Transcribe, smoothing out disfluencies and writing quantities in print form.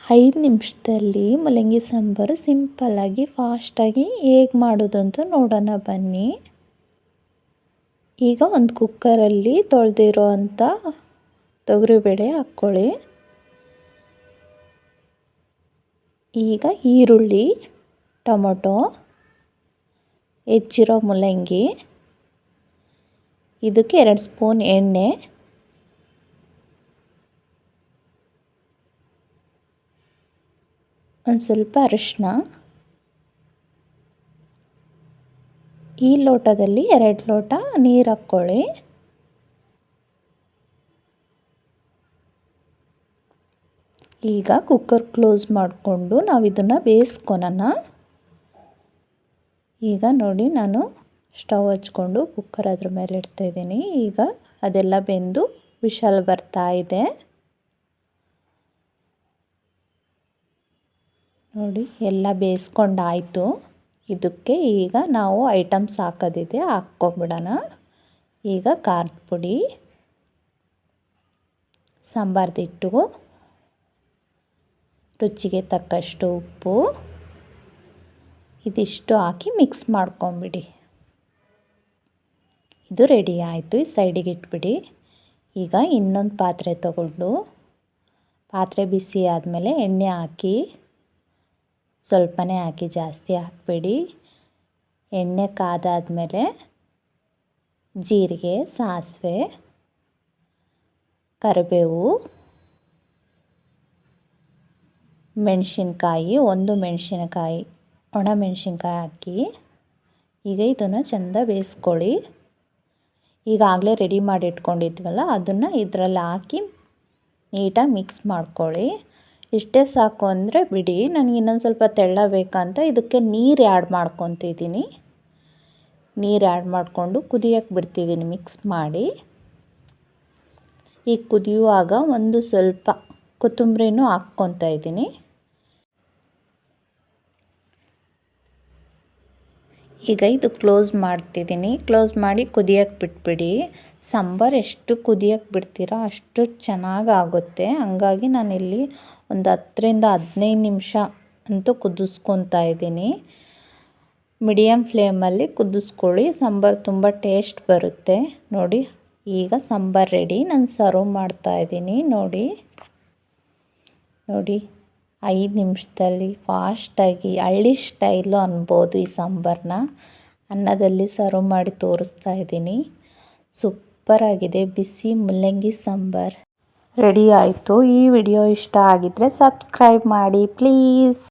5 ನಿಮಿಷದಲ್ಲಿ ಮೂಲಂಗಿ ಸಾಂಬಾರು ಸಿಂಪಲ್ಲಾಗಿ ಫಾಸ್ಟಾಗಿ ಹೇಗೆ ಮಾಡೋದು ಅಂತ ನೋಡೋಣ ಬನ್ನಿ. ಈಗ ಒಂದು ಕುಕ್ಕರಲ್ಲಿ ತೊಳೆದಿರೋ ಅಂಥ ತೊಗರಿಬೇಳೆ ಹಾಕ್ಕೊಳ್ಳಿ. ಈಗ ಈರುಳ್ಳಿ, ಟೊಮೊಟೊ, ಹೆಚ್ಚಿರೋ ಮೂಲಂಗಿ, ಇದಕ್ಕೆ 2 ಸ್ಪೂನ್ ಎಣ್ಣೆ, ಒಂದು ಸ್ವಲ್ಪ ಅರಿಶಿನ, ಈ ಲೋಟದಲ್ಲಿ 2 ಲೋಟ ನೀರು ಹಾಕ್ಕೊಳ್ಳಿ. ಈಗ ಕುಕ್ಕರ್ ಕ್ಲೋಸ್ ಮಾಡಿಕೊಂಡು ನಾವು ಇದನ್ನು ಬೇಯಿಸ್ಕೊಳ್ಳೋಣ. ಈಗ ನೋಡಿ, ನಾನು ಸ್ಟವ್ ಹಚ್ಕೊಂಡು ಕುಕ್ಕರ್ ಅದ್ರ ಮೇಲೆ ಇಡ್ತಾಯಿದ್ದೀನಿ. ಈಗ ಅದೆಲ್ಲ ಬೆಂದು ವಿಷಲ್ ಬರ್ತಾ ಇದೆ. ನೋಡಿ, ಎಲ್ಲ ಬೇಯಿಸ್ಕೊಂಡಾಯಿತು. ಇದಕ್ಕೆ ಈಗ ನಾವು ಐಟಮ್ಸ್ ಹಾಕೋದಿದೆ, ಹಾಕ್ಕೊಂಬಿಡೋಣ. ಈಗ ಖಾರದ ಪುಡಿ, ಸಾಂಬಾರ್ದಿಟ್ಟು, ರುಚಿಗೆ ತಕ್ಕಷ್ಟು ಉಪ್ಪು, ಇದಿಷ್ಟು ಹಾಕಿ ಮಿಕ್ಸ್ ಮಾಡ್ಕೊಂಬಿಡಿ. ಇದು ರೆಡಿ ಆಯಿತು. ಈ ಸೈಡಿಗೆ ಇಟ್ಬಿಡಿ. ಈಗ ಇನ್ನೊಂದು ಪಾತ್ರೆ ತಗೊಂಡು ಪಾತ್ರೆ ಬಿಸಿ ಆದಮೇಲೆ ಎಣ್ಣೆ ಹಾಕಿ, ಸ್ವಲ್ಪನೇ ಹಾಕಿ, ಜಾಸ್ತಿ ಹಾಕಬೇಡಿ. ಎಣ್ಣೆ ಕಾದಾದಮೇಲೆ ಜೀರಿಗೆ, ಸಾಸಿವೆ, ಕರಿಬೇವು, ಮೆಣಸಿನ್ಕಾಯಿ, 1 ಮೆಣಸಿನಕಾಯಿ, ಒಣ ಮೆಣಸಿನ್ಕಾಯಿ ಹಾಕಿ ಈಗ ಇದನ್ನು ಚೆಂದ ಬೇಯಿಸ್ಕೊಳ್ಳಿ. ಈಗಾಗಲೇ ರೆಡಿ ಮಾಡಿ ಇಟ್ಕೊಂಡಿದ್ವಲ್ಲ, ಅದನ್ನು ಇದರಲ್ಲಿ ಹಾಕಿ ನೀಟಾಗಿ ಮಿಕ್ಸ್ ಮಾಡ್ಕೊಳ್ಳಿ. ಇಷ್ಟೇ ಸಾಕು ಅಂದರೆ ಬಿಡಿ. ನನಗೆ ಇನ್ನೊಂದು ಸ್ವಲ್ಪ ತೆಳ್ಳ ಬೇಕಂತ ಇದಕ್ಕೆ ನೀರು ಆ್ಯಡ್ ಮಾಡ್ಕೊತಿದ್ದೀನಿ. ನೀರು ಆ್ಯಡ್ ಮಾಡಿಕೊಂಡು ಕುದಿಯೋಕ್ಕೆ ಬಿಡ್ತಿದ್ದೀನಿ ಮಿಕ್ಸ್ ಮಾಡಿ. ಈಗ ಕುದಿಯುವಾಗ ಒಂದು ಸ್ವಲ್ಪ ಕೊತ್ತಂಬರಿನೂ ಹಾಕ್ಕೊತಾ ಇದ್ದೀನಿ. ಈಗ ಇದು ಕ್ಲೋಸ್ ಮಾಡ್ತಿದ್ದೀನಿ. ಕ್ಲೋಸ್ ಮಾಡಿ ಕುದಿಯೋಕ್ಕೆ ಬಿಟ್ಬಿಡಿ. ಸಾಂಬಾರು ಎಷ್ಟು ಕುದಿಯೋಕ್ಕೆ ಬಿಡ್ತೀರೋ ಅಷ್ಟು ಚೆನ್ನಾಗಾಗುತ್ತೆ. ಹಂಗಾಗಿ ನಾನಿಲ್ಲಿ ಒಂದು 10ರಿಂದ 15 ನಿಮಿಷ ಅಂತೂ ಕುದಿಸ್ಕೊತಾ ಇದ್ದೀನಿ. ಮೀಡಿಯಮ್ ಫ್ಲೇಮಲ್ಲಿ ಕುದಿಸ್ಕೊಳ್ಳಿ. ಸಾಂಬಾರು ತುಂಬ ಟೇಸ್ಟ್ ಬರುತ್ತೆ. ನೋಡಿ, ಈಗ ಸಾಂಬಾರು ರೆಡಿ. ನಾನು ಸರ್ವ್ ಮಾಡ್ತಾಯಿದ್ದೀನಿ. ನೋಡಿ, 5 ನಿಮಿಷದಲ್ಲಿ ಫಾಸ್ಟಾಗಿ ಹಳ್ಳಿ ಸ್ಟೈಲು ಅನ್ಬೋದು ಈ ಸಾಂಬಾರನ್ನ. ಅನ್ನದಲ್ಲಿ ಸರ್ವ್ ಮಾಡಿ ತೋರಿಸ್ತಾ ಇದ್ದೀನಿ. ಸೂಪರಾಗಿದೆ. ಬಿಸಿ ಮೂಲಂಗಿ ಸಾಂಬಾರು ರೆಡಿ ಆಯಿತು. ಈ ವಿಡಿಯೋ ಇಷ್ಟ ಆಗಿದ್ದರೆ ಸಬ್ಸ್ಕ್ರೈಬ್ ಮಾಡಿ ಪ್ಲೀಸ್.